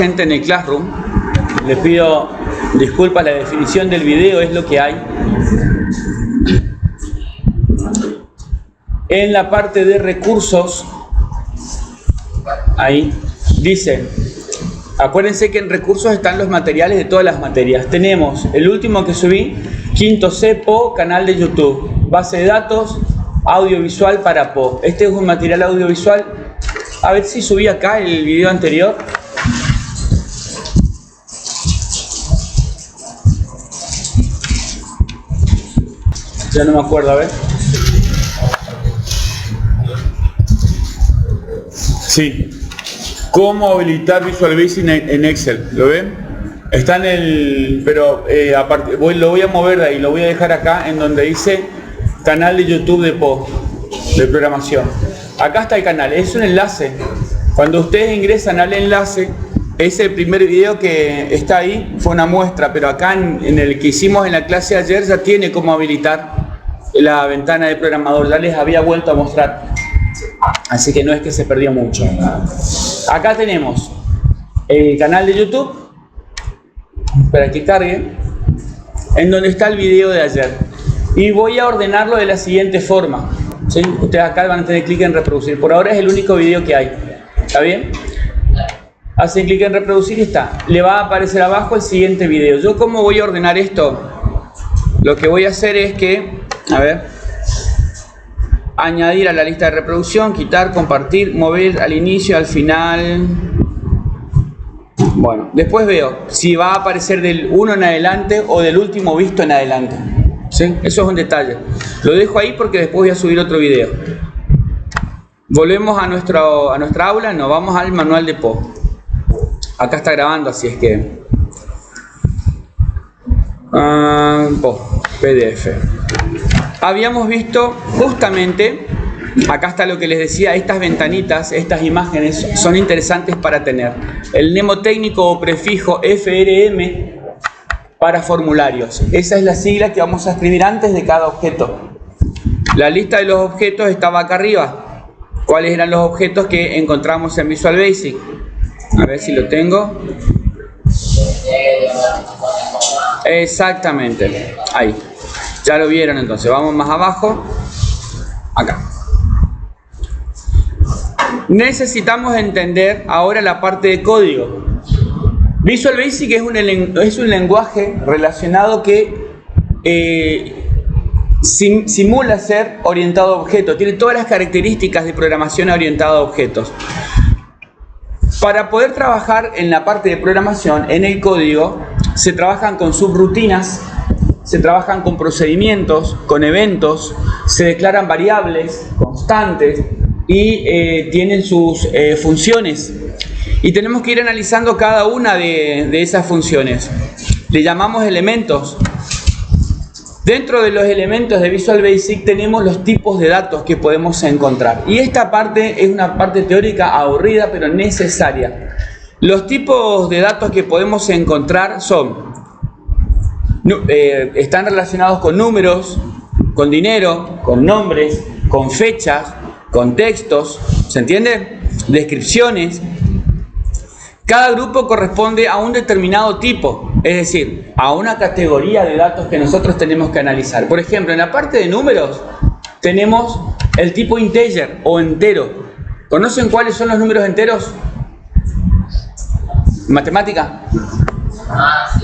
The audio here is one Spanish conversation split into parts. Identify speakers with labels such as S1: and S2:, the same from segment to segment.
S1: gente en el Classroom. Les pido disculpas, la definición del video es lo que hay. En la parte de recursos, ahí dice, acuérdense que en recursos están los materiales de todas las materias. Tenemos el último que subí, quinto C, PO, canal de YouTube, base de datos, audiovisual para PO. Este es un material audiovisual. A ver si subí acá el video anterior. Ya no me acuerdo, a ver. Sí. ¿Cómo habilitar Visual Basic en Excel? ¿Lo ven? Está en el... Pero aparte, lo voy a mover de ahí, lo voy a dejar acá en donde dice canal de YouTube de PO, de programación. Acá está el canal, es un enlace. Cuando ustedes ingresan al enlace, es el primer video que está ahí, fue una muestra, pero acá en el que hicimos en la clase de ayer ya tiene cómo habilitar la ventana de programador, ya les había vuelto a mostrar. Así que no es que se perdió mucho. Acá tenemos el canal de YouTube, para que cargue, en donde está el video de ayer. Y voy a ordenarlo de la siguiente forma. ¿Sí? Ustedes acá van a tener clic en reproducir. Por ahora es el único video que hay. ¿Está bien? Hacen clic en reproducir y está. Le va a aparecer abajo el siguiente video. ¿Yo cómo voy a ordenar esto? Lo que voy a hacer es que, a ver, añadir a la lista de reproducción, quitar, compartir, mover al inicio, al final. Bueno, después veo si va a aparecer del 1 en adelante o del último visto en adelante. ¿Sí? Eso es un detalle. Lo dejo ahí porque después voy a subir otro video. Volvemos a nuestra aula, nos vamos al manual de PO. Acá está grabando, así es que... PO, PDF. Habíamos visto justamente, acá está lo que les decía, estas ventanitas, estas imágenes son interesantes para tener. El mnemotécnico o prefijo FRM para formularios. Esa es la sigla que vamos a escribir antes de cada objeto. La lista de los objetos estaba acá arriba. ¿Cuáles eran los objetos que encontramos en Visual Basic? A ver si lo tengo. Exactamente. Ahí. Ya lo vieron entonces. Vamos más abajo. Acá. Necesitamos entender ahora la parte de código. Visual Basic es un lenguaje relacionado que simula ser orientado a objetos. Tiene todas las características de programación orientada a objetos. Para poder trabajar en la parte de programación, en el código, se trabajan con subrutinas, se trabajan con procedimientos, con eventos, se declaran variables constantes y tienen sus funciones. Y tenemos que ir analizando cada una de esas funciones. Le llamamos elementos. Dentro de los elementos de Visual Basic tenemos los tipos de datos que podemos encontrar. Y esta parte es una parte teórica aburrida pero necesaria. Los tipos de datos que podemos encontrar son, están relacionados con números, con dinero, con nombres, con fechas, con textos, ¿se entiende? Descripciones. Cada grupo corresponde a un determinado tipo, es decir, a una categoría de datos que nosotros tenemos que analizar. Por ejemplo, en la parte de números tenemos el tipo integer o entero. ¿Conocen cuáles son los números enteros? ¿Matemática?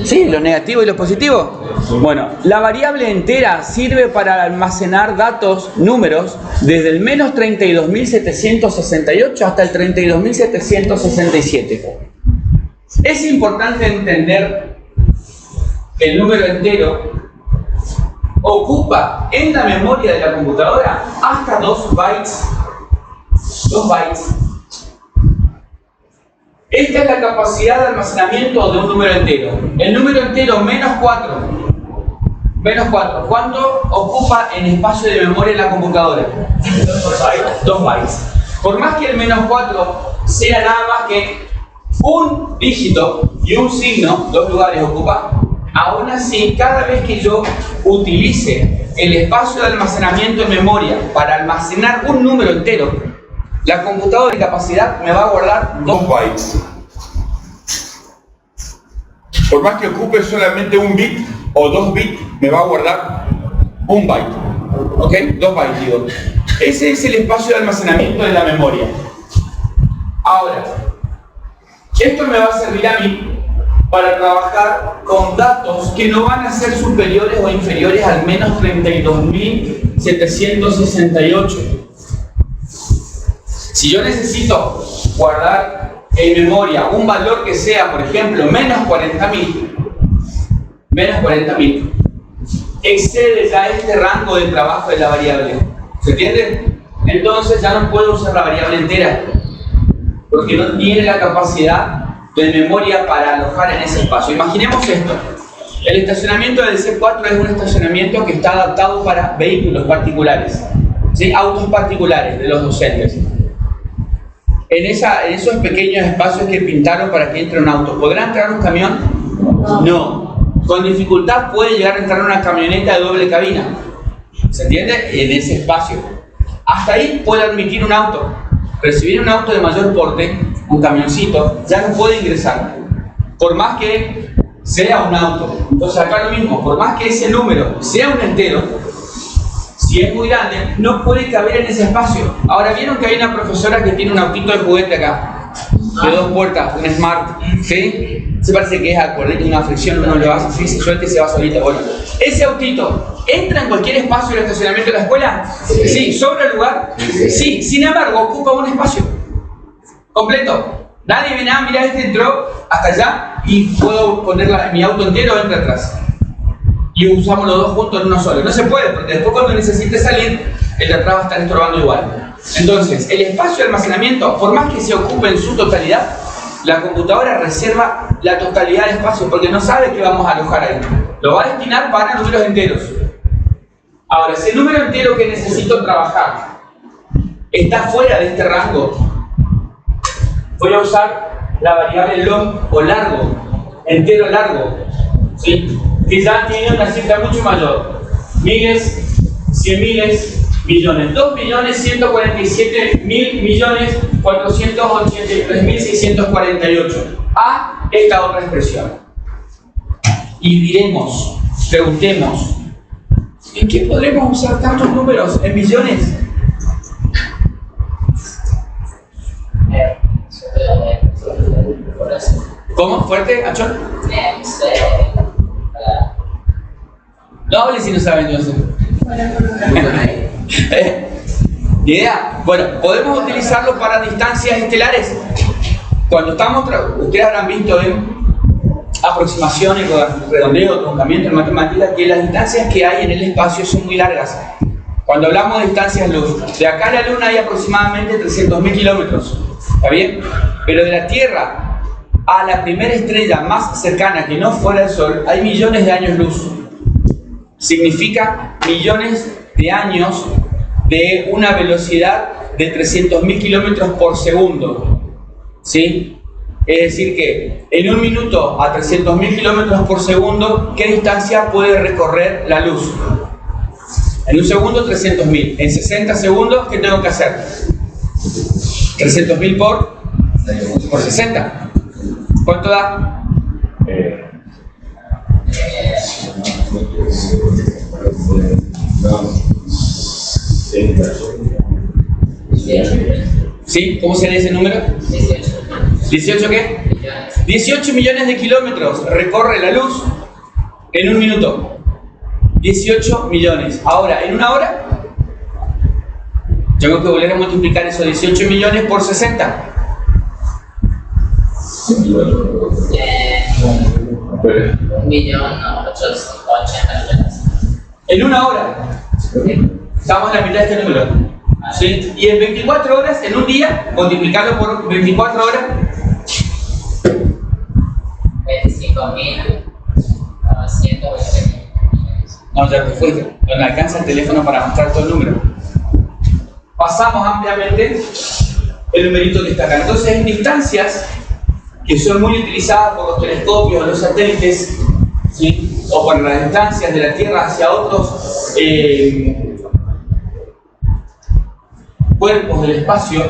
S1: Sí, los negativos y los positivos. Bueno, la variable entera sirve para almacenar datos, números, desde el menos 32.768 hasta el 32.767. Es importante entender que el número entero ocupa en la memoria de la computadora hasta 2 bytes. 2 bytes. Esta es la capacidad de almacenamiento de un número entero. El número entero menos 4. Menos 4. ¿Cuánto ocupa en espacio de memoria en la computadora? 2 bytes. Por más que el menos 4 sea nada más que un dígito y un signo, 2 lugares ocupa, aún así, cada vez que yo utilice el espacio de almacenamiento en memoria para almacenar un número entero, la computadora de capacidad me va a guardar 2 bytes. Por más que ocupe solamente un bit o 2 bits, me va a guardar un byte. ¿Ok? 2 bytes, digo. Ese es el espacio de almacenamiento de la memoria. Ahora, esto me va a servir a mí para trabajar con datos que no van a ser superiores o inferiores al menos 32.768. Si yo necesito guardar en memoria un valor que sea, por ejemplo, menos 40.000, excede ya este rango de trabajo de la variable. ¿Se entiende? Entonces ya no puedo usar la variable entera, porque no tiene la capacidad de memoria para alojar en ese espacio. Imaginemos esto. El estacionamiento del C4 es un estacionamiento que está adaptado para vehículos particulares, ¿sí? Autos particulares de los docentes. En esos pequeños espacios que pintaron para que entre un auto, ¿podrá entrar un camión? No. Con dificultad puede llegar a entrar una camioneta de doble cabina. ¿Se entiende? En ese espacio. Hasta ahí puede admitir un auto. Pero si viene un auto de mayor porte, un camioncito, ya no puede ingresar. Por más que sea un auto. Entonces acá lo mismo, por más que ese número sea un entero, si es muy grande, no puede caber en ese espacio. Ahora, ¿vieron que hay una profesora que tiene un autito de juguete acá? De 2 puertas, un Smart, ¿sí? Se parece que es acuerdito, una fricción, uno lo hace así, se suelta y se va solito. Bueno, ese autito, ¿entra en cualquier espacio del estacionamiento de la escuela? Sí. ¿Sobra el lugar? Sí. Sin embargo, ocupa un espacio completo. Nadie viene, mira, este entró hasta allá y puedo poner mi auto entero o entra atrás. Y usamos los dos juntos en uno solo. No se puede, porque después cuando necesite salir, el de atrás va a estar estorbando igual. Entonces, el espacio de almacenamiento, por más que se ocupe en su totalidad, la computadora reserva la totalidad del espacio, porque no sabe qué vamos a alojar ahí. Lo va a destinar para números enteros. Ahora, si el número entero que necesito trabajar está fuera de este rango, voy a usar la variable long o largo, entero largo, ¿sí? Que ya tiene una cifra mucho mayor. Miles, 100 miles, millones. 2.100.000.483.648 a esta otra expresión. Y diremos, preguntemos, ¿en qué podremos usar tantos números en millones? ¿Cómo? ¿Fuerte, Achón? No hable si no saben, yo sé. ¿Idea? Bueno, podemos utilizarlo para distancias estelares. Cuando estamos, ustedes habrán visto en aproximaciones, redondeo, truncamiento en matemáticas, que las distancias que hay en el espacio son muy largas. Cuando hablamos de distancias luz, de acá a la Luna hay aproximadamente 300.000 kilómetros. ¿Está bien? Pero de la Tierra a la primera estrella más cercana que no fuera el Sol, hay millones de años luz. Significa millones de años de una velocidad de 300.000 kilómetros por segundo. ¿Sí? Es decir que en un minuto a 300.000 kilómetros por segundo, ¿qué distancia puede recorrer la luz? En un segundo 300.000. En 60 segundos, ¿qué tengo que hacer? 300.000 por 60. ¿Cuánto da? ¿Sí? ¿Cómo se lee ese número? 18 qué? 18 millones de kilómetros recorre la luz en un minuto. 18 millones. Ahora, en una hora, tengo que volver a multiplicar esos 18 millones por 60. En una hora. Estamos en la mitad de este número. ¿Sí? Y en 24 horas, en un día, multiplicarlo por 24 horas.
S2: 25.120.
S1: No, ya te fuiste. No me alcanza el teléfono para mostrar todo el número. Pasamos ampliamente el numerito que está acá. Entonces, en distancias que son muy utilizadas por los telescopios, los satélites, ¿sí? O por las distancias de la Tierra hacia otros cuerpos del espacio,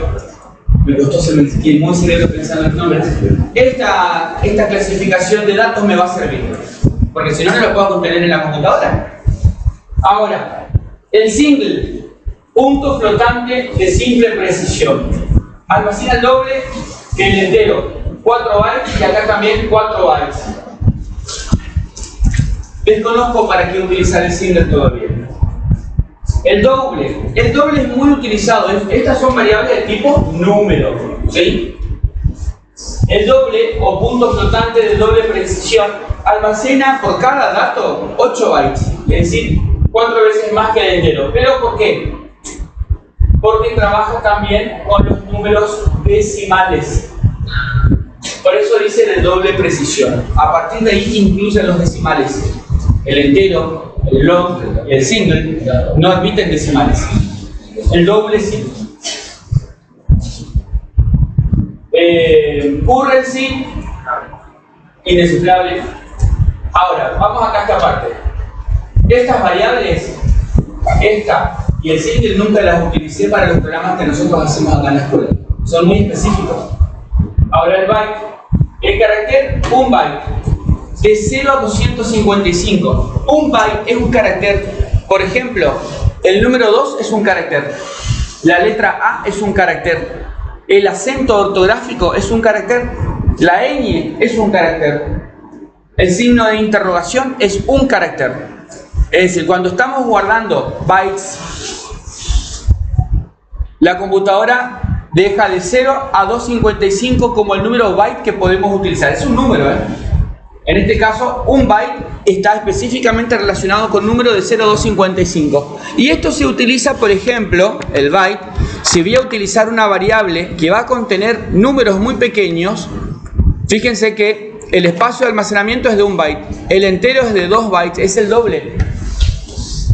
S3: Me costó ser muy cerebro pensando en los nombres. Esta clasificación de datos me va a servir, porque si no, no lo puedo contener en la computadora. Ahora, el single, punto flotante de simple precisión. Almacena el doble que el entero, 4 bytes y acá también 4 bytes. Desconozco para qué utilizar el single todavía. El doble es muy utilizado. Estas son variables de tipo número, ¿sí? El doble o punto flotante de doble precisión almacena por cada dato 8 bytes, es decir, 4 veces más que el entero. ¿Pero por qué? Porque trabaja también con los números decimales. Por eso dice de doble precisión. A partir de ahí incluyen los decimales. El entero, el long y el single no admiten decimales. El doble sí. Currency, indescifrable. Ahora, vamos acá a esta parte. Estas variables, esta y el single, nunca las utilicé para los programas que nosotros hacemos acá en la escuela. Son muy específicos. Ahora el byte, el carácter, un byte. De 0 a 255. Un byte es un carácter. Por ejemplo, el número 2 es un carácter. La letra A es un carácter. El acento ortográfico es un carácter. La ñ es un carácter. El signo de interrogación es un carácter. Es decir, cuando estamos guardando bytes, la computadora deja de 0 a 255 como el número byte que podemos utilizar. Es un número, ¿eh? En este caso, un byte está específicamente relacionado con número de 0 a 255. Y esto se utiliza, por ejemplo, el byte, si voy a utilizar una variable que va a contener números muy pequeños. Fíjense que el espacio de almacenamiento es de un byte, el entero es de 2 bytes, es el doble.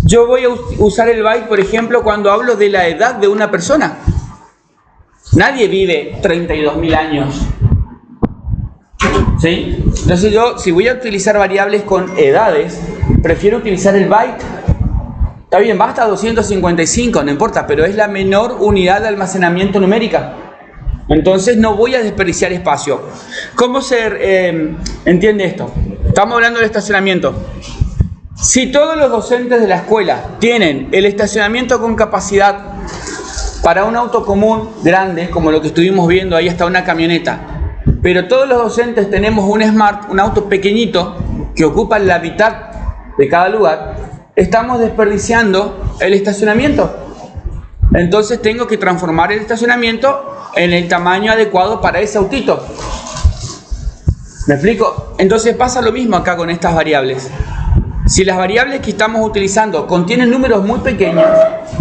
S3: Yo voy a usar el byte, por ejemplo, cuando hablo de la edad de una persona. Nadie vive 32.000 años. ¿Sí? Entonces yo, si voy a utilizar variables con edades, prefiero utilizar el byte. Está bien, va hasta 255, no importa, pero es la menor unidad de almacenamiento numérica. Entonces no voy a desperdiciar espacio. ¿Cómo se entiende esto? Estamos hablando del estacionamiento. Si todos los docentes de la escuela tienen el estacionamiento con capacidad para un auto común grande, como lo que estuvimos viendo ahí, hasta una camioneta, pero todos los docentes tenemos un Smart, un auto pequeñito que ocupa la mitad de cada lugar, estamos desperdiciando el estacionamiento. Entonces tengo que transformar el estacionamiento en el tamaño adecuado para ese autito. ¿Me explico? Entonces pasa lo mismo acá con estas variables. Si las variables que estamos utilizando contienen números muy pequeños,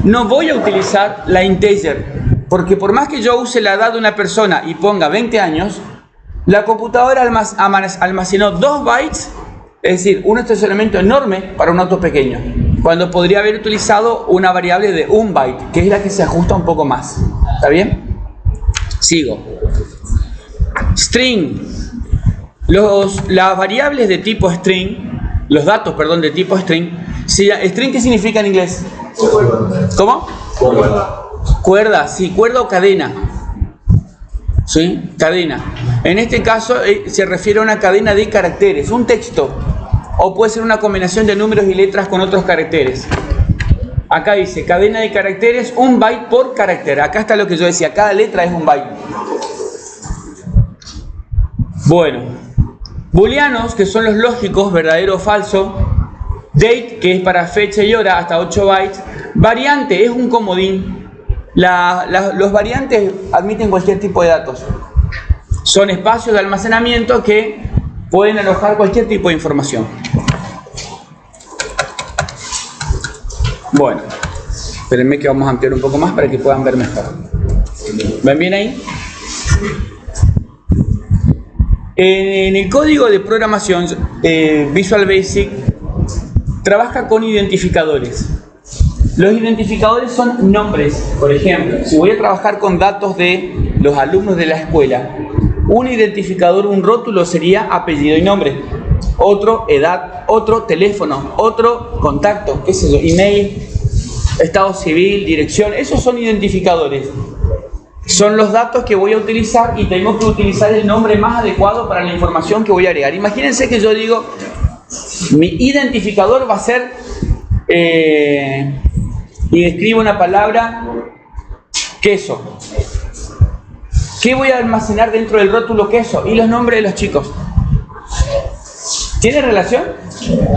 S3: no voy a utilizar la integer, porque por más que yo use la edad de una persona y ponga 20 años, la computadora almacenó 2 bytes, es decir, un estacionamiento enorme para un auto pequeño, cuando podría haber utilizado una variable de 1 byte, que es la que se ajusta un poco más. ¿Está bien? Sigo. String. Las variables de tipo string, los datos, perdón, de tipo string. ¿String qué significa en inglés? ¿Cómo? Cuerda. Cuerda, sí, cuerda o cadena. ¿Sí? Cadena. En este caso se refiere a una cadena de caracteres, un texto, o puede ser una combinación de números y letras con otros caracteres. Acá dice cadena de caracteres, 1 byte por carácter. Acá está lo que yo decía, cada letra es 1 byte. Bueno, booleanos, que son los lógicos, verdadero o falso. Date, que es para fecha y hora, hasta 8 bytes. Variante es un comodín. Los variantes admiten cualquier tipo de datos. Son espacios de almacenamiento que pueden alojar cualquier tipo de información. Bueno, espérenme que vamos a ampliar un poco más para que puedan ver mejor. ¿Ven bien ahí? En el código de programación, Visual Basic trabaja con identificadores. Los identificadores son nombres. Por ejemplo, si voy a trabajar con datos de los alumnos de la escuela, un identificador, un rótulo sería apellido y nombre, otro edad, otro teléfono, otro contacto, qué sé yo, email, estado civil, dirección. Esos son identificadores. son los datos que voy a utilizar y tengo que utilizar el nombre más adecuado para la información que voy a agregar. Imagínense que yo digo, mi identificador va a ser, y escribo una palabra, queso. ¿Qué voy a almacenar dentro del rótulo queso? Y los nombres de los chicos. ¿Tiene relación?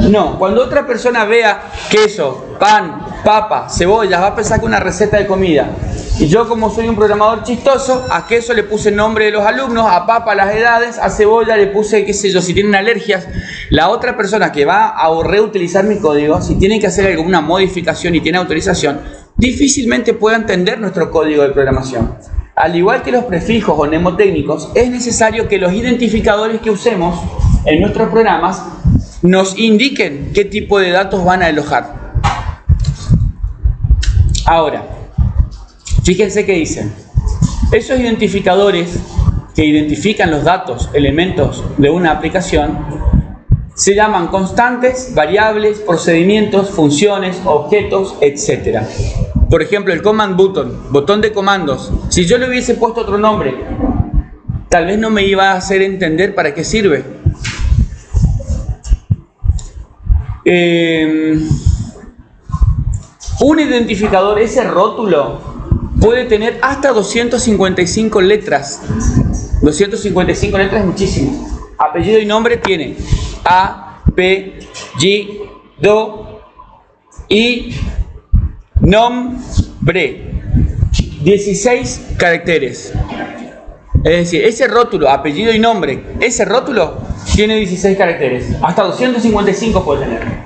S3: No. Cuando otra persona vea queso, pan, papa, cebollas, va a pensar que es una receta de comida. Y yo, como soy un programador chistoso, a queso le puse el nombre de los alumnos, a papa las edades, a cebolla le puse, qué sé yo, si tienen alergias. La otra persona que va a reutilizar mi código, si tiene que hacer alguna modificación y tiene autorización, difícilmente puede entender nuestro código de programación. Al igual que los prefijos o mnemotécnicos, es necesario que los identificadores que usemos en nuestros programas nos indiquen qué tipo de datos van a alojar. Ahora, fíjense qué dicen. Esos identificadores que identifican los datos, elementos de una aplicación, se llaman constantes, variables, procedimientos, funciones, objetos, etc. Por ejemplo, el command button, botón de comandos. Si yo le hubiese puesto otro nombre, tal vez no me iba a hacer entender para qué sirve. Un identificador, ese rótulo, puede tener hasta 255 letras. 255 letras es muchísimo. Apellido y nombre tiene apellido y nombre. 16 caracteres. Es decir, ese rótulo, apellido y nombre, ese rótulo tiene 16 caracteres. Hasta 255 puede tener.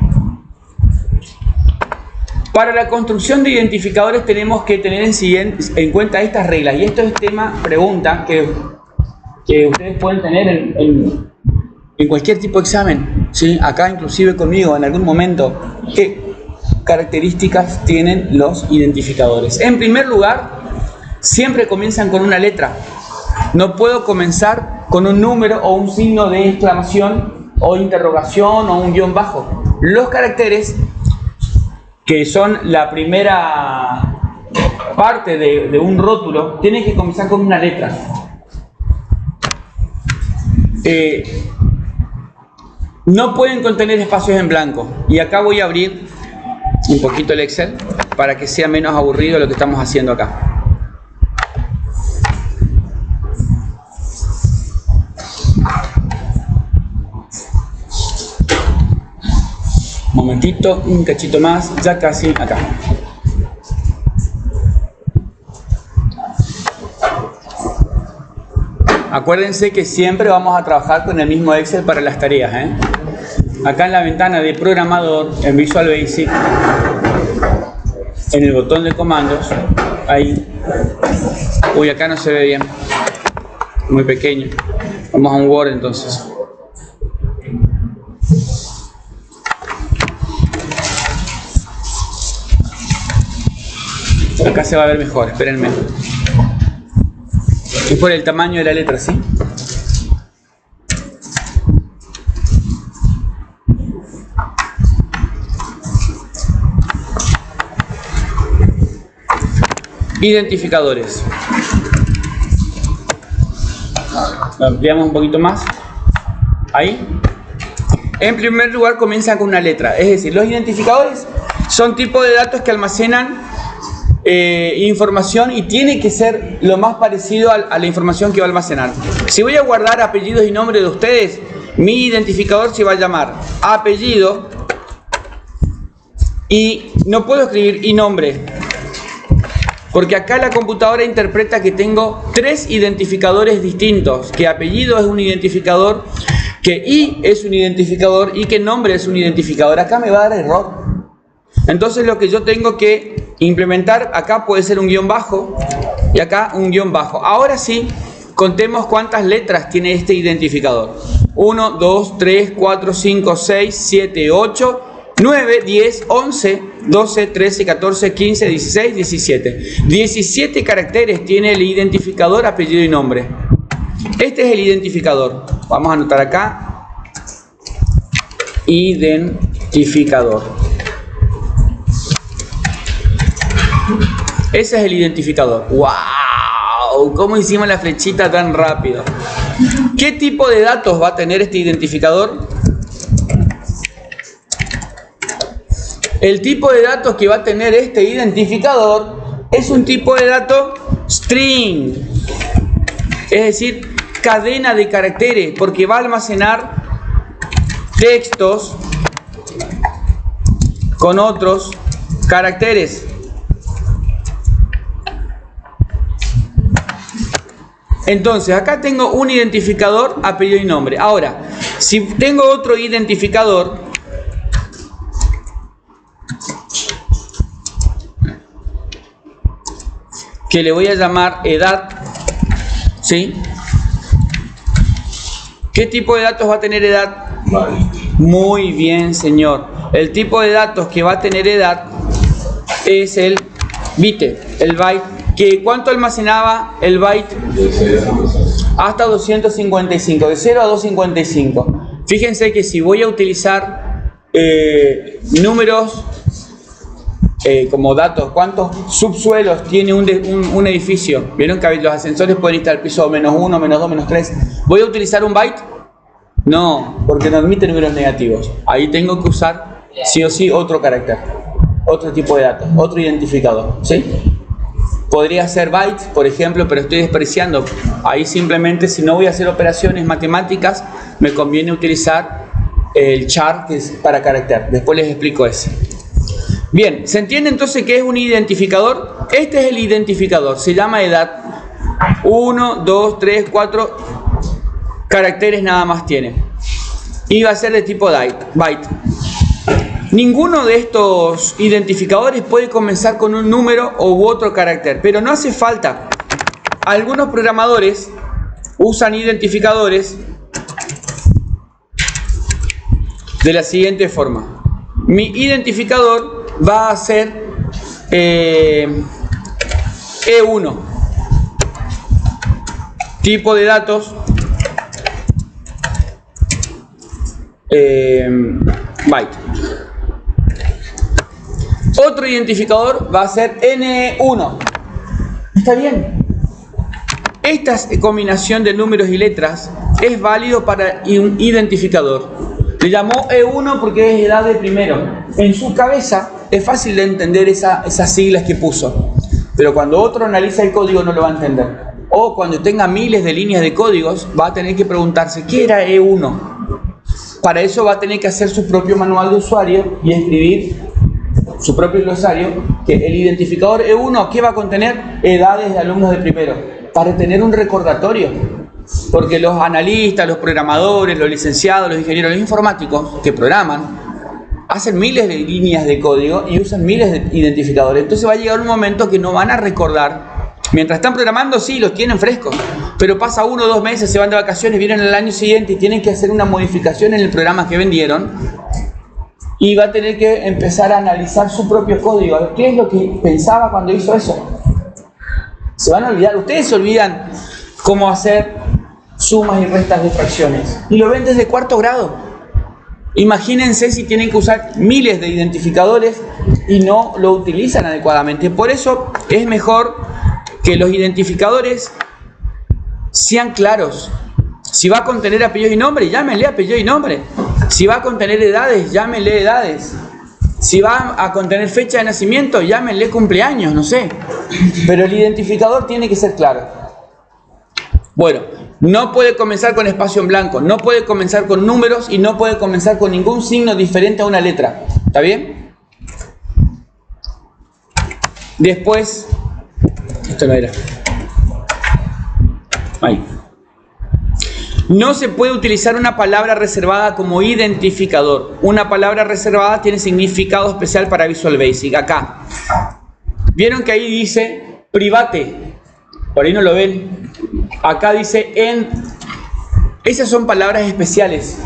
S3: Para la construcción de identificadores tenemos que tener en cuenta estas reglas. Y esto es pregunta que ustedes pueden tener en cualquier tipo de examen. ¿Sí? Acá inclusive conmigo en algún momento. ¿Qué características tienen los identificadores? En primer lugar, siempre comienzan con una letra. No puedo comenzar con un número o un signo de exclamación o interrogación o un guión bajo. Los caracteres, que son la primera parte de un rótulo, tienen que comenzar con una letra. No pueden contener espacios en blanco. Y acá voy a abrir un poquito el Excel para que sea menos aburrido lo que estamos haciendo acá. Un momentito, un cachito más, ya casi acá. Acuérdense que siempre vamos a trabajar con el mismo Excel para las tareas, ¿eh? Acá en la ventana de programador, en Visual Basic, en el botón de comandos, ahí. Uy, acá no se ve bien, muy pequeño. Vamos a un Word entonces. Acá se va a ver mejor, espérenme. Es por el tamaño de la letra, ¿sí? Identificadores. Lo ampliamos un poquito más. Ahí. En primer lugar comienzan con una letra. Es decir, los identificadores son tipos de datos que almacenan información y tiene que ser lo más parecido a la información que va a almacenar. Si voy a guardar apellidos y nombres de ustedes, mi identificador se va a llamar apellido y no puedo escribir y nombre, porque acá la computadora interpreta que tengo 3 identificadores distintos, que apellido es un identificador, que i es un identificador y que nombre es un identificador. Acá me va a dar error. Entonces lo que yo tengo que implementar acá puede ser un guión bajo y acá un guión bajo. Ahora sí, contemos cuántas letras tiene este identificador. 1, 2, 3, 4, 5, 6, 7, 8, 9, 10, 11, 12, 13, 14, 15, 16, 17. 17 caracteres tiene el identificador apellido y nombre. Este es el identificador. Vamos a anotar acá. Identificador. Ese es el identificador. ¡Wow! ¡Wow! ¿Cómo hicimos la flechita tan rápido? ¿Qué tipo de datos va a tener este identificador? El tipo de datos que va a tener este identificador es un tipo de dato string, es decir, cadena de caracteres, porque va a almacenar textos con otros caracteres. Entonces, acá tengo un identificador, apellido y nombre. Ahora, si tengo otro identificador, que le voy a llamar edad, ¿sí? ¿Qué tipo de datos va a tener edad? Muy bien, señor. El tipo de datos que va a tener edad es el byte, el byte. ¿Cuánto almacenaba el byte? Hasta 255, de 0 a 255. Fíjense que si voy a utilizar números como datos, ¿cuántos subsuelos tiene un edificio? ¿Vieron que los ascensores pueden estar al piso -1, -2, -3? ¿Voy a utilizar un byte? No, porque no admite números negativos. Ahí tengo que usar sí o sí otro carácter, otro tipo de datos, otro identificador, ¿sí? Podría ser bytes, por ejemplo, pero estoy despreciando. Ahí simplemente, si no voy a hacer operaciones matemáticas, me conviene utilizar el char, que es para carácter. Después les explico eso. Bien, ¿se entiende entonces qué es un identificador? Este es el identificador, se llama edad. 1, 2, 3, 4 caracteres nada más tiene. Y va a ser de tipo byte. Ninguno de estos identificadores puede comenzar con un número u otro carácter, pero no hace falta. Algunos programadores usan identificadores de la siguiente forma. Mi identificador va a ser E1, tipo de datos byte. Otro identificador va a ser N1. ¿Está bien? Esta combinación de números y letras es válido para un identificador. Le llamó E1 porque es edad de primero. En su cabeza es fácil de entender esas siglas que puso. Pero cuando otro analiza el código no lo va a entender. O cuando tenga miles de líneas de códigos va a tener que preguntarse ¿qué era E1? Para eso va a tener que hacer su propio manual de usuario y escribir su propio glosario, que el identificador E1, ¿qué va a contener? Edades de alumnos de primero, para tener un recordatorio, porque los analistas, los programadores, los licenciados, los ingenieros, los informáticos que programan, hacen miles de líneas de código y usan miles de identificadores. Entonces va a llegar un momento que no van a recordar. Mientras están programando, sí, los tienen frescos, pero pasa 1 o 2 meses, se van de vacaciones, vienen el año siguiente y tienen que hacer una modificación en el programa que vendieron. Y va a tener que empezar a analizar su propio código. A ver, ¿qué es lo que pensaba cuando hizo eso? Se van a olvidar. Ustedes se olvidan cómo hacer sumas y restas de fracciones. Y lo ven desde 4º grado. Imagínense si tienen que usar miles de identificadores y no lo utilizan adecuadamente. Por eso es mejor que los identificadores sean claros. Si va a contener apellido y nombre, llámenle apellido y nombre. Si va a contener edades, llámenle edades. Si va a contener fecha de nacimiento, llámenle cumpleaños, no sé. Pero el identificador tiene que ser claro. Bueno, no puede comenzar con espacio en blanco, no puede comenzar con números y no puede comenzar con ningún signo diferente a una letra. ¿Está bien? Después, esto no era. Ahí. No se puede utilizar una palabra reservada como identificador. Una palabra reservada tiene significado especial para Visual Basic. Acá. ¿Vieron que ahí dice private? Por ahí no lo ven. Acá dice end. Esas son palabras especiales.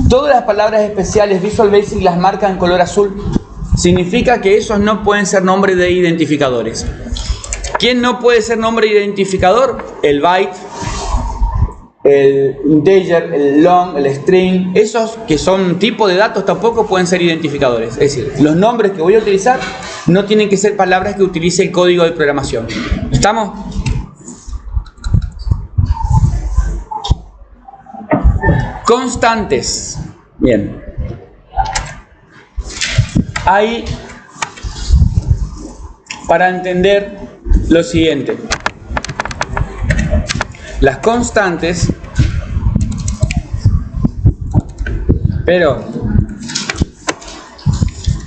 S3: Todas las palabras especiales Visual Basic las marca en color azul. Significa que esos no pueden ser nombres de identificadores. ¿Quién no puede ser nombre de identificador? El byte, el integer, el long, el string. Esos que son tipo de datos tampoco pueden ser identificadores. Es decir, los nombres que voy a utilizar no tienen que ser palabras que utilice el código de programación. ¿Estamos? Constantes. Bien. Ahí, para entender lo siguiente. Las constantes,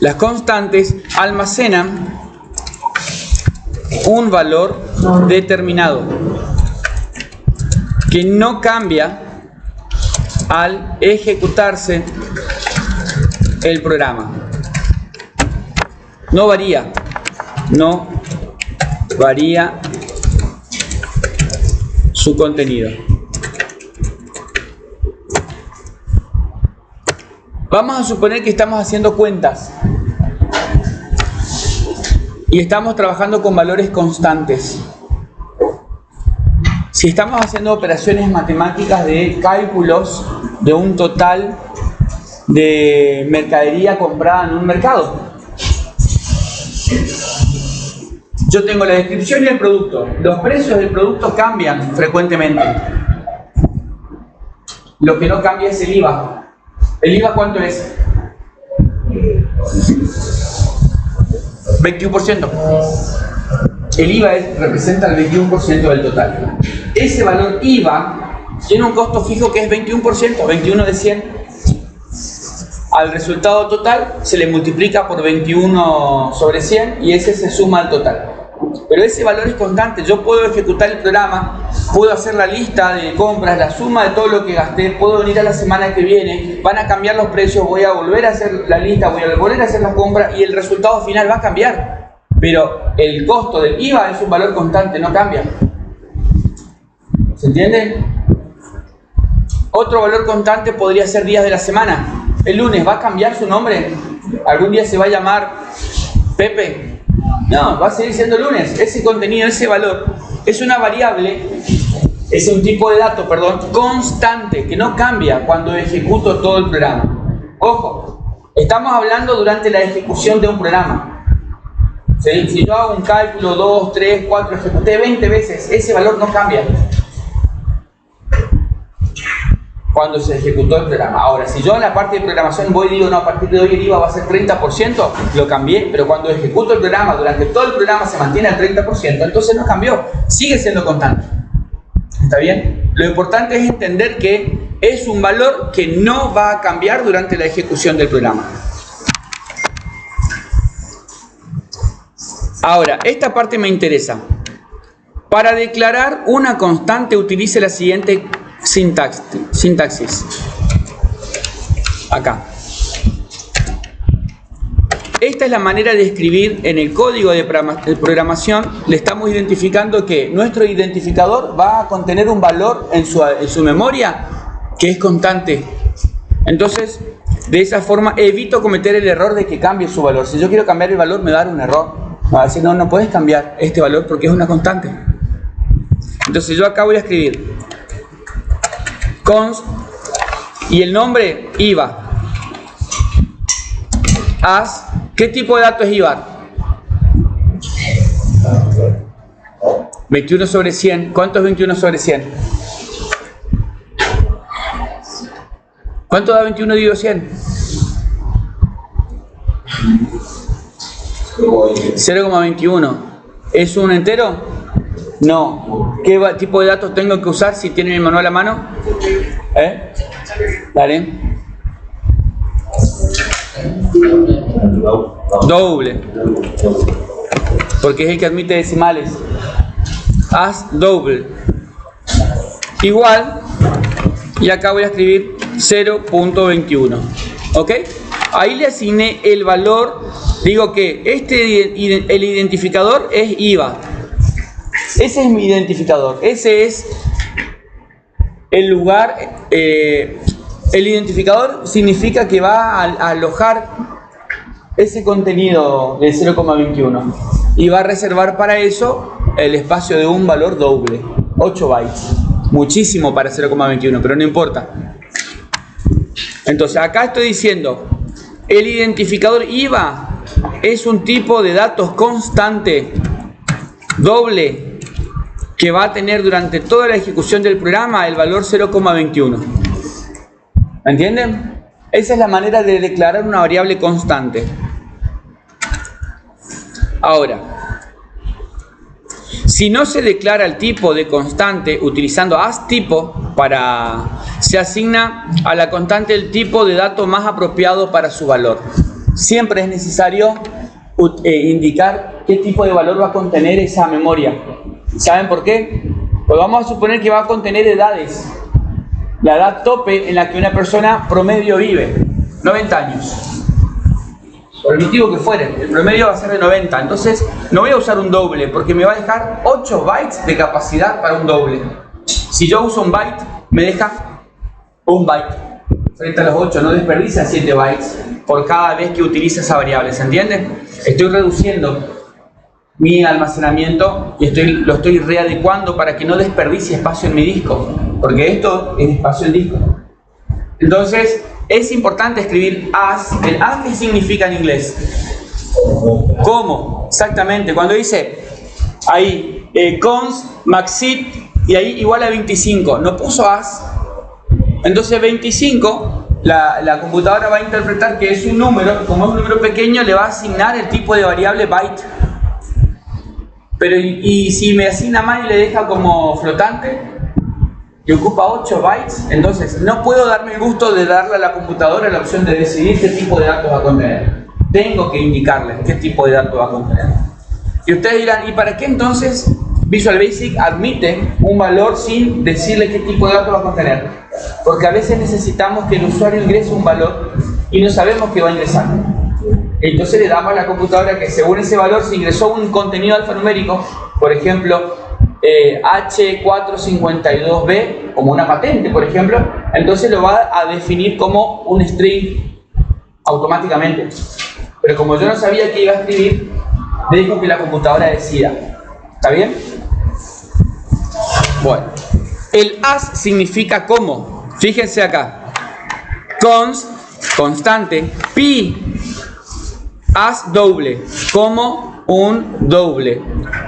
S3: las constantes almacenan un valor determinado que no cambia al ejecutarse el programa. No varía su contenido. Vamos a suponer que estamos haciendo cuentas y estamos trabajando con valores constantes. Si estamos haciendo operaciones matemáticas de cálculos de un total de mercadería comprada en un mercado, yo tengo la descripción y el producto. Los precios del producto cambian frecuentemente. Lo que no cambia es el IVA. ¿El IVA cuánto es? 21%. El IVA representa el 21% del total. Ese valor IVA tiene un costo fijo que es 21%, 21 de 100. Al resultado total se le multiplica por 21 sobre 100 y ese se suma al total. Pero ese valor es constante. Yo puedo ejecutar el programa, puedo hacer la lista de compras, la suma de todo lo que gasté, puedo venir a la semana que viene, van a cambiar los precios, voy a volver a hacer la lista, voy a volver a hacer la compra y el resultado final va a cambiar. Pero el costo del IVA es un valor constante, no cambia. ¿Se entiende? Otro valor constante podría ser días de la semana. El lunes, ¿va a cambiar su nombre? ¿Algún día se va a llamar Pepe? No, va a seguir siendo lunes. Ese contenido, ese valor, es una variable, es un tipo de dato, constante, que no cambia cuando ejecuto todo el programa. Ojo, estamos hablando durante la ejecución de un programa. ¿Sí? Si yo hago un cálculo 2, 3, 4, ejecuté 20 veces, ese valor no cambia cuando se ejecutó el programa. Ahora, si yo en la parte de programación voy y digo, no, a partir de hoy el IVA va a ser 30%, lo cambié, pero cuando ejecuto el programa, durante todo el programa se mantiene al 30%, entonces no cambió, sigue siendo constante. ¿Está bien? Lo importante es entender que es un valor que no va a cambiar durante la ejecución del programa. Ahora, esta parte me interesa. Para declarar una constante, utilice la siguiente sintaxis. Acá. Esta es la manera de escribir en el código de programación. Le estamos identificando que nuestro identificador va a contener un valor en su memoria que es constante. Entonces, de esa forma evito cometer el error de que cambie su valor. Si yo quiero cambiar el valor, me va a dar un error. Me va a decir, no puedes cambiar este valor porque es una constante. Entonces yo acá voy a escribir const y el nombre IVA. ¿Qué tipo de dato es IVA? 21 sobre 100. ¿Cuánto es 21 sobre 100? ¿Cuánto da 21 dividido 100? 0,21. ¿Es un entero? No. ¿Qué tipo de datos tengo que usar si tienen el manual a mano? Dale. Doble. Porque es el que admite decimales. Haz doble. Igual. Y acá voy a escribir 0.21. ¿Ok? Ahí le asigné el valor. Digo que el identificador es IVA. Ese es mi identificador. Ese es el lugar. El identificador significa que va a alojar ese contenido de 0,21 y va a reservar para eso el espacio de un valor doble, 8 bytes. Muchísimo para 0,21, pero no importa. Entonces acá estoy diciendo, el identificador IVA es un tipo de datos constante, doble, que va a tener durante toda la ejecución del programa el valor 0,21. ¿Me entienden? Esa es la manera de declarar una variable constante. Ahora, si no se declara el tipo de constante utilizando asTypo, se asigna a la constante el tipo de dato más apropiado para su valor. Siempre es necesario indicar qué tipo de valor va a contener esa memoria. ¿Saben por qué? Pues vamos a suponer que va a contener edades. La edad tope en la que una persona promedio vive, 90 años. Por el motivo que fuere, el promedio va a ser de 90. Entonces, no voy a usar un doble porque me va a dejar 8 bytes de capacidad para un doble. Si yo uso un byte, me deja un byte. Frente a los 8, no desperdicia 7 bytes por cada vez que utiliza esa variable. ¿Se entiende? Estoy reduciendo mi almacenamiento y lo estoy readecuando para que no desperdicie espacio en mi disco. Porque esto es espacio en disco. Entonces, es importante escribir as. ¿El as qué significa en inglés? ¿Cómo? Exactamente. Cuando dice ahí const maxit y ahí igual a 25, no puso as. Entonces 25, la computadora va a interpretar que es un número. Como es un número pequeño, le va a asignar el tipo de variable byte. Pero y si me asigna mal y le deja como flotante y ocupa 8 bytes, entonces no puedo darme el gusto de darle a la computadora la opción de decidir qué tipo de datos va a contener. Tengo que indicarle qué tipo de datos va a contener. Y ustedes dirán, ¿y para qué entonces Visual Basic admite un valor sin decirle qué tipo de datos va a contener? Porque a veces necesitamos que el usuario ingrese un valor y no sabemos qué va a ingresar. Entonces le damos a la computadora que según ese valor se ingresó un contenido alfanumérico, por ejemplo, H452B, como una patente, por ejemplo, entonces lo va a definir como un string automáticamente. Pero como yo no sabía qué iba a escribir, dejo que la computadora decida. ¿Está bien? Bueno, el as significa como. Fíjense acá. Const, constante, pi, as doble, como un doble.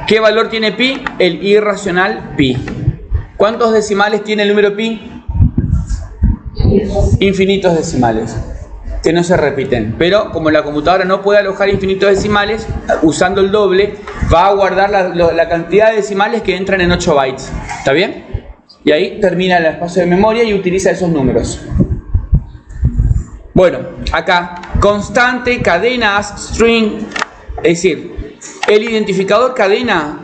S3: ¿Qué valor tiene pi? El irracional pi. ¿Cuántos decimales tiene el número pi? Infinitos decimales, que no se repiten. Pero como la computadora no puede alojar infinitos decimales, usando el doble, va a guardar la cantidad de decimales que entran en 8 bytes. ¿Está bien? Y ahí termina el espacio de memoria y utiliza esos números. Bueno, acá, constante, cadenas, string, es decir, el identificador cadena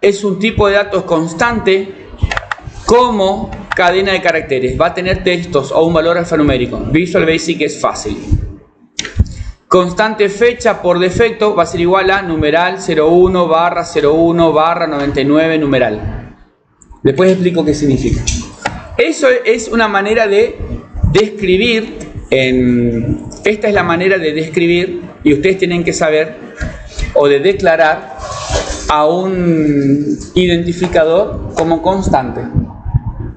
S3: es un tipo de datos constante como cadena de caracteres. Va a tener textos o un valor alfanumérico. Visual Basic es fácil. Constante fecha por defecto va a ser igual a numeral 01 barra 01 barra 99 numeral. Después explico qué significa. Eso es una manera de describir. Esta es la manera de describir y ustedes tienen que saber o de declarar a un identificador como constante.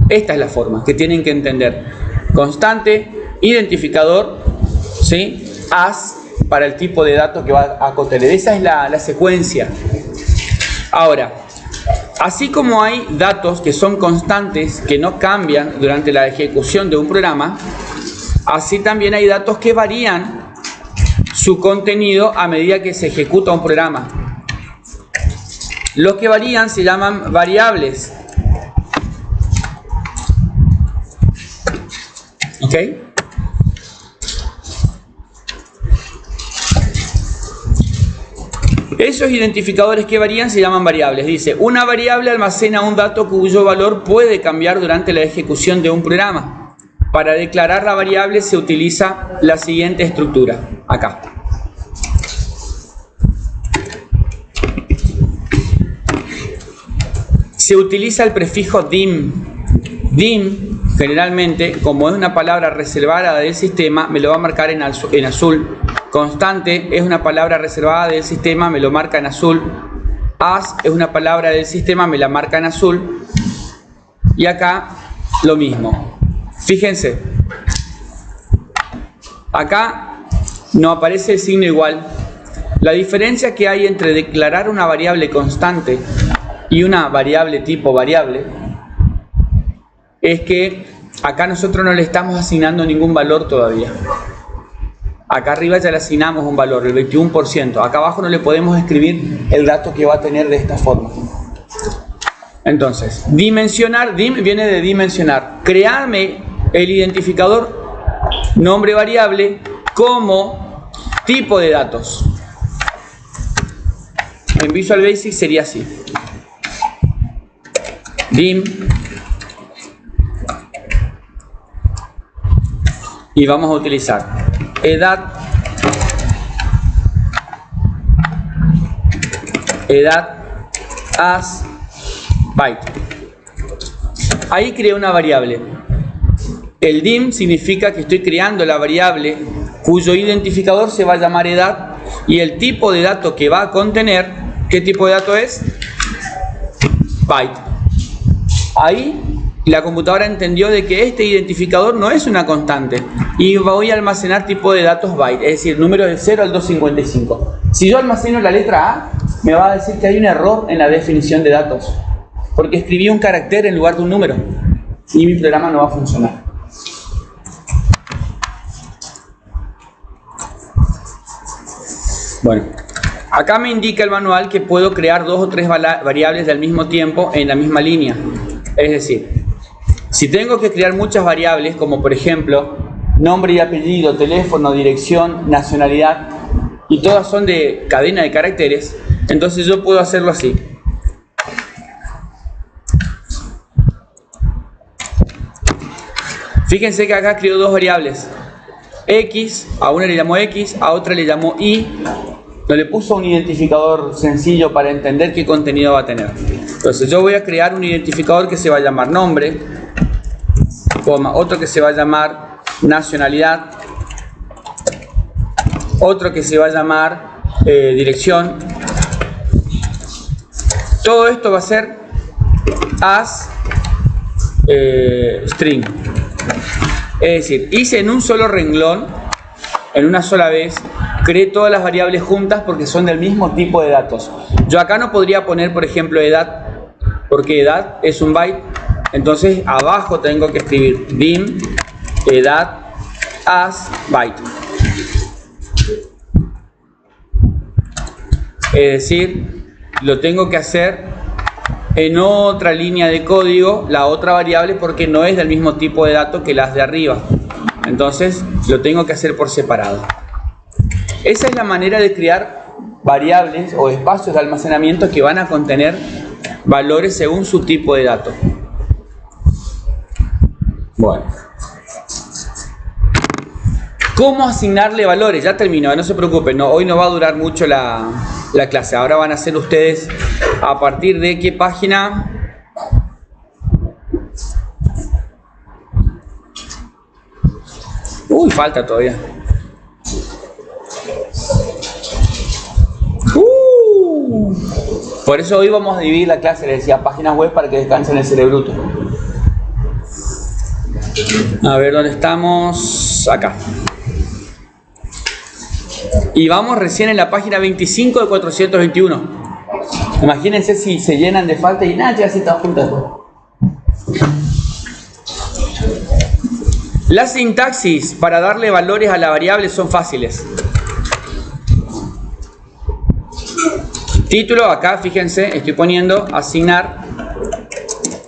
S3: Esta es la forma que tienen que entender. Constante, identificador, ¿sí? As para el tipo de datos que va a contener. Esa es la secuencia. Ahora, así como hay datos que son constantes, que no cambian durante la ejecución de un programa, así también hay datos que varían su contenido a medida que se ejecuta un programa. Los que varían se llaman variables. ¿Ok? Esos identificadores que varían se llaman variables. Dice, una variable almacena un dato cuyo valor puede cambiar durante la ejecución de un programa. Para declarar la variable se utiliza la siguiente estructura, acá. Se utiliza el prefijo dim. Dim, generalmente, como es una palabra reservada del sistema, me lo va a marcar en azul. Constante es una palabra reservada del sistema, me lo marca en azul. As es una palabra del sistema, me la marca en azul. Y acá lo mismo. Fíjense, acá no aparece el signo igual. La diferencia que hay entre declarar una variable constante y una variable tipo variable es que Acá nosotros no le estamos asignando ningún valor todavía. Acá arriba ya le asignamos un valor, el 21%. Acá abajo no le podemos escribir el dato que va a tener de esta forma. Entonces, dimensionar, dim viene de dimensionar. Crearme el identificador nombre variable como tipo de datos. En Visual Basic sería así. Dim. Y vamos a utilizar edad as byte. Ahí creé una variable. El dim significa que estoy creando la variable cuyo identificador se va a llamar edad y el tipo de dato que va a contener, ¿qué tipo de dato es? Byte. Ahí la computadora entendió de que este identificador no es una constante y voy a almacenar tipo de datos byte, es decir, números de 0 al 255. Si yo almaceno la letra A, me va a decir que hay un error en la definición de datos, porque escribí un carácter en lugar de un número y mi programa no va a funcionar. Bueno, acá me indica el manual que puedo crear 2 o 3 variables al mismo tiempo en la misma línea. Es decir, si tengo que crear muchas variables, como por ejemplo nombre y apellido, teléfono, dirección, nacionalidad, y todas son de cadena de caracteres, entonces yo puedo hacerlo así. Fíjense que acá creo 2 variables. X, a una le llamo X, a otra le llamo Y. No le puso un identificador sencillo para entender qué contenido va a tener. Entonces yo voy a crear un identificador que se va a llamar nombre, coma, otro que se va a llamar nacionalidad, otro que se va a llamar dirección. Todo esto va a ser as string. Es decir, hice en un solo renglón, en una sola vez, creé todas las variables juntas porque son del mismo tipo de datos. Yo acá no podría poner, por ejemplo, edad, porque edad es un byte. Entonces abajo tengo que escribir dim edad as byte. Es decir, lo tengo que hacer en otra línea de código, la otra variable, porque no es del mismo tipo de datos que las de arriba. Entonces lo tengo que hacer por separado. Esa es la manera de crear variables o espacios de almacenamiento que van a contener valores según su tipo de dato. Bueno. ¿Cómo asignarle valores? Ya terminó, no se preocupen, no, hoy no va a durar mucho la clase. Ahora van a hacer ustedes a partir de qué página. Uy, falta todavía. Por eso hoy vamos a dividir la clase, les decía, páginas web para que descansen el cerebruto. A ver, ¿dónde estamos? Acá. Y vamos recién en la página 25 de 421. Imagínense si se llenan de falta y nada, ya se están juntas. Las sintaxis para darle valores a la variable son fáciles. Título, acá fíjense, estoy poniendo asignar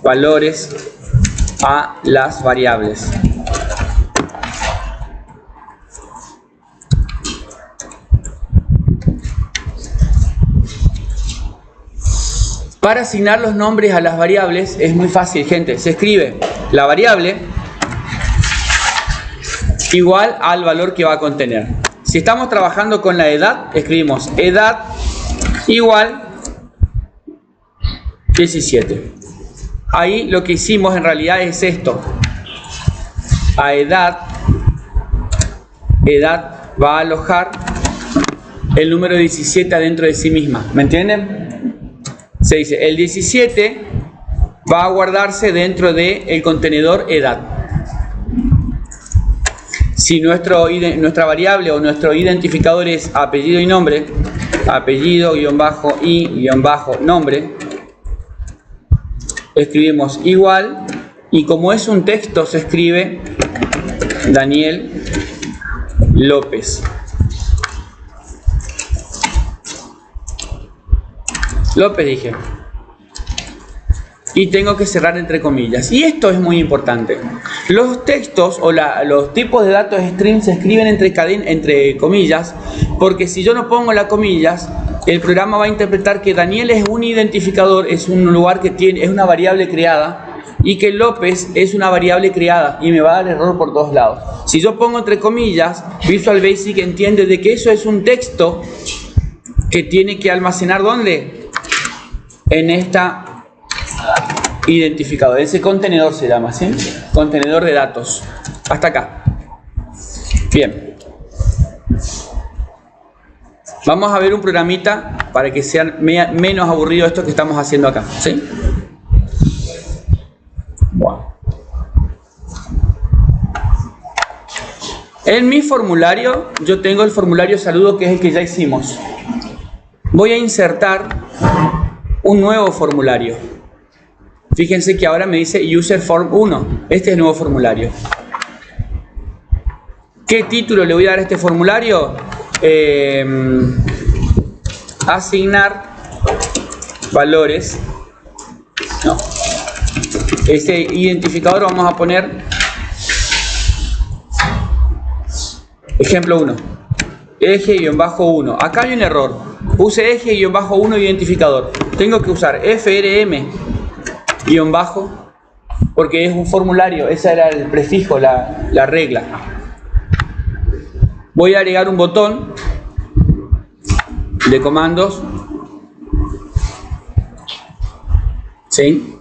S3: valores a las variables. Para asignar los nombres a las variables es muy fácil, gente. Se escribe la variable igual al valor que va a contener. Si estamos trabajando con la edad, escribimos edad igual 17. Ahí lo que hicimos en realidad es esto. A edad va a alojar el número 17 adentro de sí misma. ¿Me entienden? Se dice, el 17 va a guardarse dentro del contenedor edad. Si nuestra variable o nuestro identificador es apellido y nombre, apellido _i_nombre, escribimos igual y como es un texto se escribe Daniel López. López dije. Y tengo que cerrar entre comillas. Y esto es muy importante. Los textos o los tipos de datos string se escriben entre comillas, porque si yo no pongo las comillas, el programa va a interpretar que Daniel es un identificador, es un lugar que tiene, es una variable creada, y que López es una variable creada, y me va a dar error por todos lados. Si yo pongo entre comillas, Visual Basic entiende de que eso es un texto que tiene que almacenar ¿dónde? En esta identificador, ese contenedor se llama, ¿sí? Contenedor de datos. Hasta acá. Bien. Vamos a ver un programita para que sea menos aburrido esto que estamos haciendo acá, ¿sí? Bueno. En mi formulario, yo tengo el formulario saludo que es el que ya hicimos. Voy a insertar un nuevo formulario. Fíjense que ahora me dice User Form 1. Este es el nuevo formulario. ¿Qué título le voy a dar a este formulario? Asignar valores. No. Este identificador vamos a poner ejemplo 1. Eje-1. Acá hay un error. Puse eje-1 identificador. Tengo que usar FRM- porque es un formulario, ese era el prefijo, la regla. Voy a agregar un botón de comandos, ¿sí?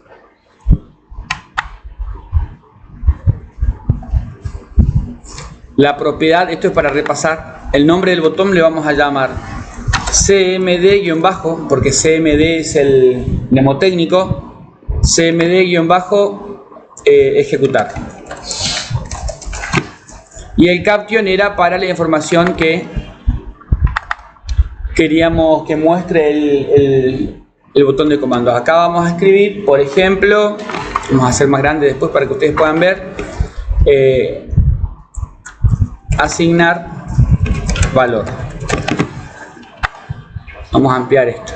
S3: La propiedad, esto es para repasar, el nombre del botón le vamos a llamar CMD-, porque CMD es el mnemotécnico, CMD-ejecutar. Y el caption era para la información que queríamos que muestre el botón de comandos. Acá vamos a escribir, por ejemplo, vamos a hacer más grande después para que ustedes puedan ver, asignar valor. Vamos a ampliar esto.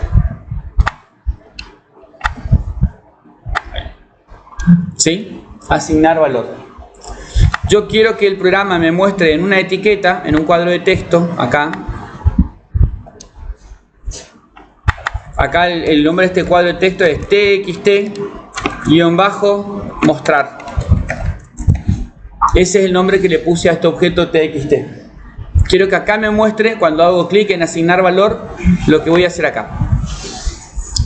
S3: ¿Sí? Asignar valor. Yo quiero que el programa me muestre en una etiqueta, en un cuadro de texto, acá. Acá el nombre de este cuadro de texto es txt-mostrar. Ese es el nombre que le puse a este objeto txt. Quiero que acá me muestre, cuando hago clic en asignar valor, lo que voy a hacer acá.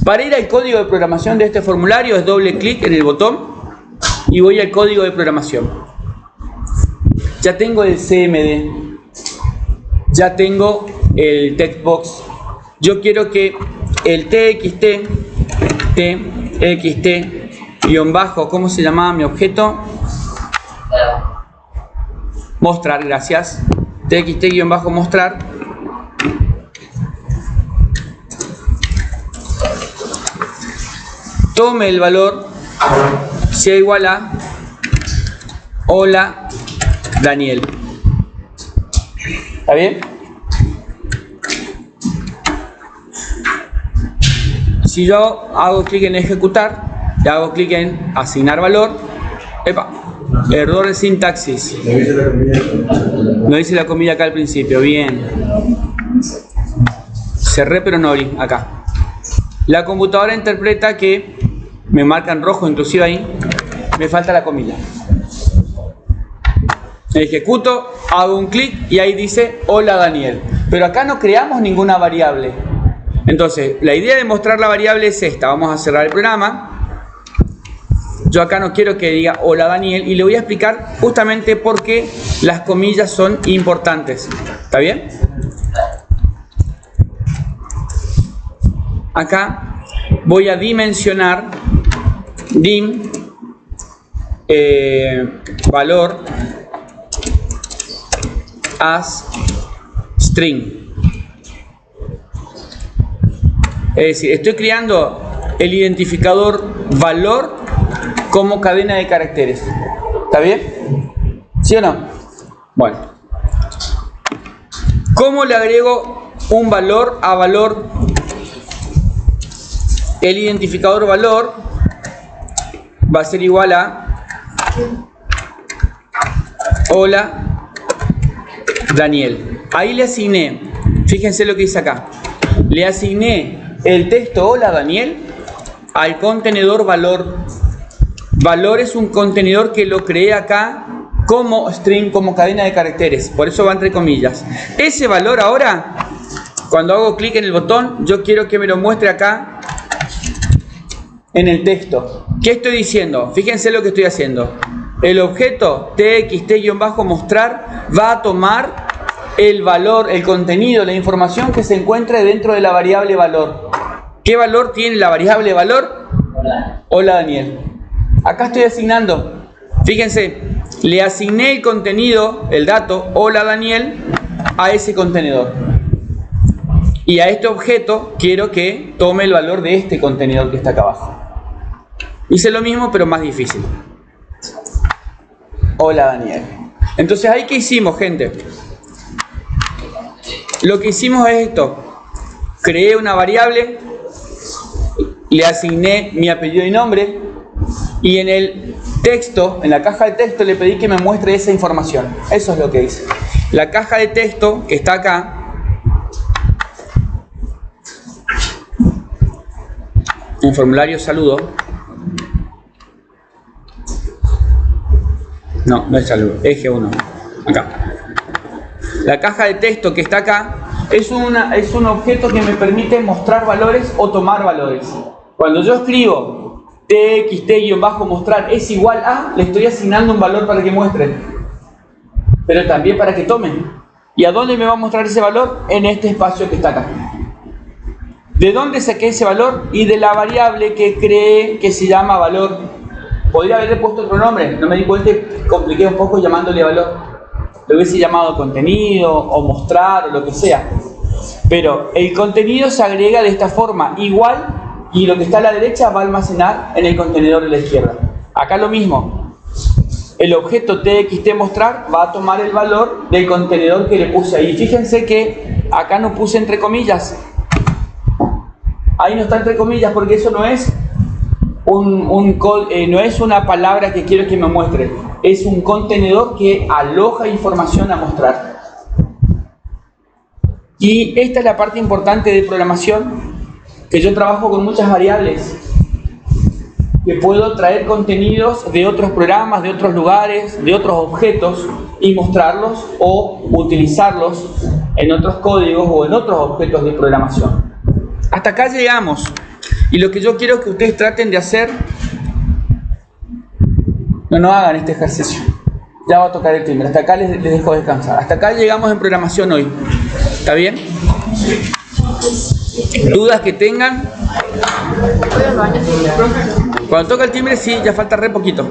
S3: Para ir al código de programación de este formulario es doble clic en el botón y voy al código de programación. Ya tengo el CMD, ya tengo el textbox. Yo quiero que el txt, ¿cómo se llamaba mi objeto? Mostrar, gracias. txt-mostrar. Tome el valor, sea igual a hola Daniel. ¿Está bien? Si yo hago clic en ejecutar y hago clic en asignar valor, ¡epa! Error de sintaxis. No hice la comilla acá al principio. Bien. Cerré pero no abrí. Acá. La computadora interpreta que me marca en rojo, inclusive ahí. Me falta la comilla. Ejecuto, hago un clic y ahí dice hola Daniel. Pero acá no creamos ninguna variable. Entonces, la idea de mostrar la variable es esta. Vamos a cerrar el programa. Yo acá no quiero que diga hola Daniel y le voy a explicar justamente por qué las comillas son importantes. ¿Está bien? Acá voy a dimensionar dim valor as string. Es decir, estoy creando el identificador valor como cadena de caracteres. ¿Está bien? ¿Sí o no? Bueno. ¿Cómo le agrego un valor a valor? El identificador valor va a ser igual a hola Daniel. Ahí le asigné, fíjense lo que dice acá, le asigné el texto hola Daniel al contenedor valor. Valor es un contenedor que lo creé acá como string, como cadena de caracteres, por eso va entre comillas. Ese valor ahora, cuando hago clic en el botón, yo quiero que me lo muestre acá en el texto. ¿Qué estoy diciendo? Fíjense lo que estoy haciendo. El objeto txt-mostrar va a tomar el valor, el contenido, la información que se encuentre dentro de la variable valor. ¿Qué valor tiene la variable valor? Hola Daniel. Acá estoy asignando, fíjense, le asigné el contenido, el dato, hola Daniel, a ese contenedor. Y a este objeto quiero que tome el valor de este contenedor que está acá abajo. Hice lo mismo, pero más difícil. Hola Daniel. Entonces, ¿ahí qué hicimos, gente? Lo que hicimos es esto. Creé una variable, le asigné mi apellido y nombre, y en el texto, en la caja de texto, le pedí que me muestre esa información. Eso es lo que hice. La caja de texto que está acá, un formulario saludo. No, no es saludo, eje 1. Acá. La caja de texto que está acá es un objeto que me permite mostrar valores o tomar valores. Cuando yo escribo txt-mostrar es igual a, le estoy asignando un valor para que muestre, pero también para que tomen. ¿Y a dónde me va a mostrar ese valor? En este espacio que está acá. ¿De dónde saqué ese valor? Y de la variable que creé que se llama valor. Podría haberle puesto otro nombre, no me di cuenta y compliqué un poco llamándole valor. Lo hubiese llamado contenido o mostrar o lo que sea. Pero el contenido se agrega de esta forma, igual, y lo que está a la derecha va a almacenar en el contenedor de la izquierda. Acá lo mismo. El objeto txt-mostrar va a tomar el valor del contenedor que le puse ahí. Fíjense que acá no puse entre comillas. Ahí no está entre comillas porque eso no es no es una palabra que quiero que me muestre. Es un contenedor que aloja información a mostrar. Y esta es la parte importante de programación, que yo trabajo con muchas variables, que puedo traer contenidos de otros programas, de otros lugares, de otros objetos y mostrarlos o utilizarlos en otros códigos o en otros objetos de programación. Hasta acá llegamos. Y lo que yo quiero que ustedes traten de hacer, no hagan este ejercicio. Ya va a tocar el timbre. Hasta acá les dejo descansar. Hasta acá llegamos en programación hoy. ¿Está bien? ¿Dudas que tengan? Cuando toca el timbre, sí, ya falta re poquito.